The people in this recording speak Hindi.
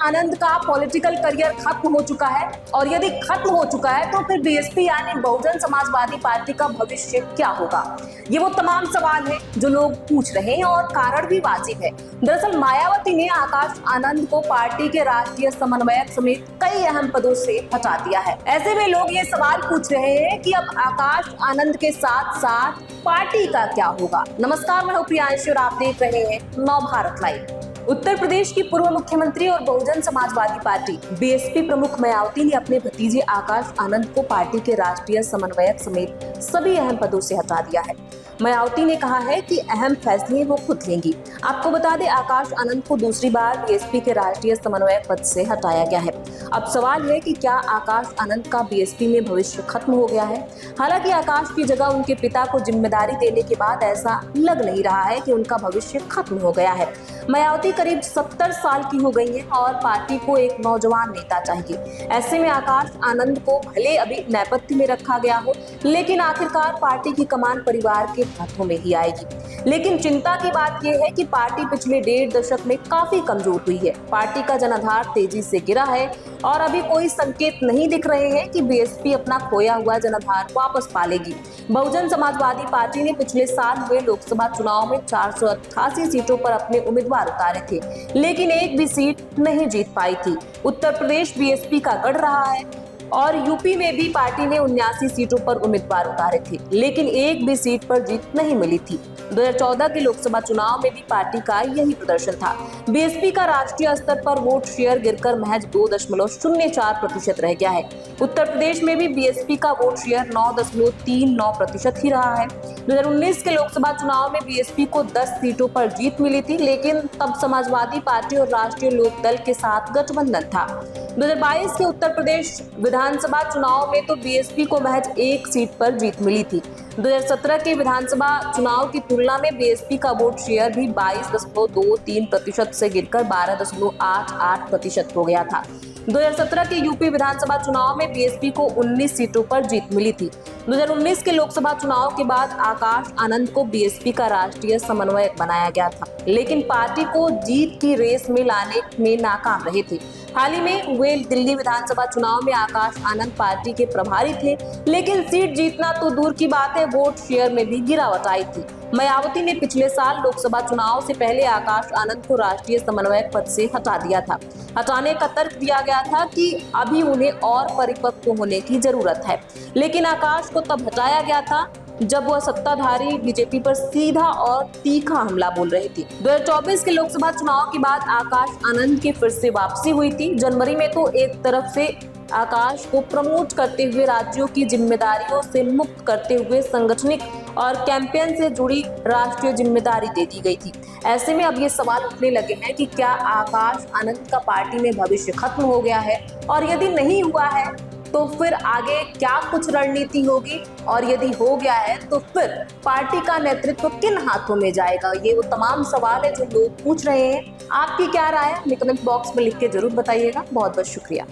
आनंद का पॉलिटिकल करियर खत्म हो चुका है, और यदि खत्म हो चुका है तो फिर बीएसपी यानी बहुजन समाजवादी पार्टी का भविष्य क्या होगा? ये वो तमाम सवाल है जो लोग पूछ रहे हैं, और कारण भी वाजिब है। दरअसल मायावती ने आकाश आनंद को पार्टी के राष्ट्रीय समन्वयक समेत कई अहम पदों से हटा दिया है। ऐसे में लोग ये सवाल पूछ रहे हैं कि अब आकाश आनंद के साथ साथ पार्टी का क्या होगा। नमस्कार, मैं हूं प्रियांशु और आप देख रहे हैं नव भारत लाइव। उत्तर प्रदेश की पूर्व मुख्यमंत्री और बहुजन समाजवादी पार्टी बीएसपी प्रमुख मायावती ने अपने भतीजे आकाश आनंद को पार्टी के राष्ट्रीय समन्वयक समेत सभी अहम पदों से हटा दिया है। मायावती ने कहा है कि अहम फैसले वो खुद लेंगी। आपको बता दें, आकाश आनंद को दूसरी बार बीएसपी के राष्ट्रीय समन्वयक पद से हटाया गया है। अब सवाल है कि क्या आकाश आनंद का बीएसपी में भविष्य खत्म हो गया है? हालांकि आकाश की जगह उनके पिता को जिम्मेदारी देने के बाद ऐसा लग नहीं रहा है कि उनका भविष्य खत्म हो गया है। मायावती करीब 70 साल की हो गई हैं और पार्टी को एक नौजवान नेता चाहिए। ऐसे में आकाश आनंद को भले अभी नेपथ्य में रखा गया हो, लेकिन आखिरकार पार्टी की कमान परिवार के हाथों में ही आएगी। लेकिन चिंता की बात यह है कि पार्टी पिछले 1.5 दशक में काफी कमजोर हुई है। पार्टी का जनाधार तेजी से गिरा है और अभी कोई संकेत नहीं दिख रहे हैं कि बीएसपी अपना खोया हुआ जनाधार वापस पा लेगी। बहुजन समाजवादी पार्टी ने पिछले साल हुए लोकसभा चुनाव में 488 सीटों पर अपने उम्मीदवार उतारे थे, लेकिन एक भी सीट नहीं जीत पाई थी। उत्तर प्रदेश बीएसपी का गढ़ रहा है और यूपी में भी पार्टी ने 79 सीटों पर उम्मीदवार उतारे थे, लेकिन एक भी सीट पर जीत नहीं मिली थी। 2014 के लोकसभा चुनाव में भी पार्टी का यही प्रदर्शन था। बीएसपी का राष्ट्रीय स्तर पर वोट शेयर गिरकर महज 2.04% रह गया है। उत्तर प्रदेश में भी बीएसपी का वोट शेयर 9.39% ही रहा है। 2019 के लोकसभा चुनाव में बीएसपी को 10 सीटों पर जीत मिली थी, लेकिन तब समाजवादी पार्टी और राष्ट्रीय लोक दल के साथ गठबंधन था। 2022 के उत्तर प्रदेश विधानसभा चुनाव में तो बीएसपी को महज एक सीट पर जीत मिली थी। 2017 के विधानसभा चुनाव की तुलना में बीएसपी का वोट शेयर भी 22.23% से गिरकर 12.88% हो गया था। 2017 के यूपी विधानसभा चुनाव में बीएसपी को 19 सीटों पर जीत मिली थी। 2019 के लोकसभा चुनाव के बाद आकाश आनंद को बीएसपी का राष्ट्रीय समन्वयक बनाया गया था, लेकिन पार्टी को जीत की रेस में लाने में नाकाम रहे थे। हाल ही में हुए दिल्ली विधानसभा चुनाव में आकाश आनंद पार्टी के प्रभारी थे, लेकिन सीट जीतना तो दूर की बात है, वोट शेयर में भी गिरावट आई थी। मायावती ने पिछले साल लोकसभा चुनाव से पहले आकाश आनंद को राष्ट्रीय समन्वयक पद से हटा दिया था। हटाने का तर्क दिया गया था कि अभी उन्हें और परिपक्व होने की जरूरत है, लेकिन आकाश को तब हटाया गया था जब वह सत्ताधारी बीजेपी पर सीधा और तीखा हमला बोल रही थी। 2024 के लोकसभा चुनाव के बाद आकाश आनंद की फिर से वापसी हुई थी। जनवरी में तो एक तरफ से आकाश को प्रमोट करते हुए राज्यों की जिम्मेदारियों से मुक्त करते हुए संगठनिक और कैंपेन से जुड़ी राष्ट्रीय जिम्मेदारी दे दी गई थी। ऐसे में अब ये सवाल उठने लगे हैं कि क्या आकाश आनंद का पार्टी में भविष्य खत्म हो गया है, और यदि नहीं हुआ है तो फिर आगे क्या कुछ रणनीति होगी, और यदि हो गया है तो फिर पार्टी का नेतृत्व किन हाथों में जाएगा? ये वो तमाम सवाल है जो लोग पूछ रहे हैं। आपकी क्या राय है? हमें कमेंट बॉक्स में लिख के जरूर बताइएगा। बहुत बहुत शुक्रिया।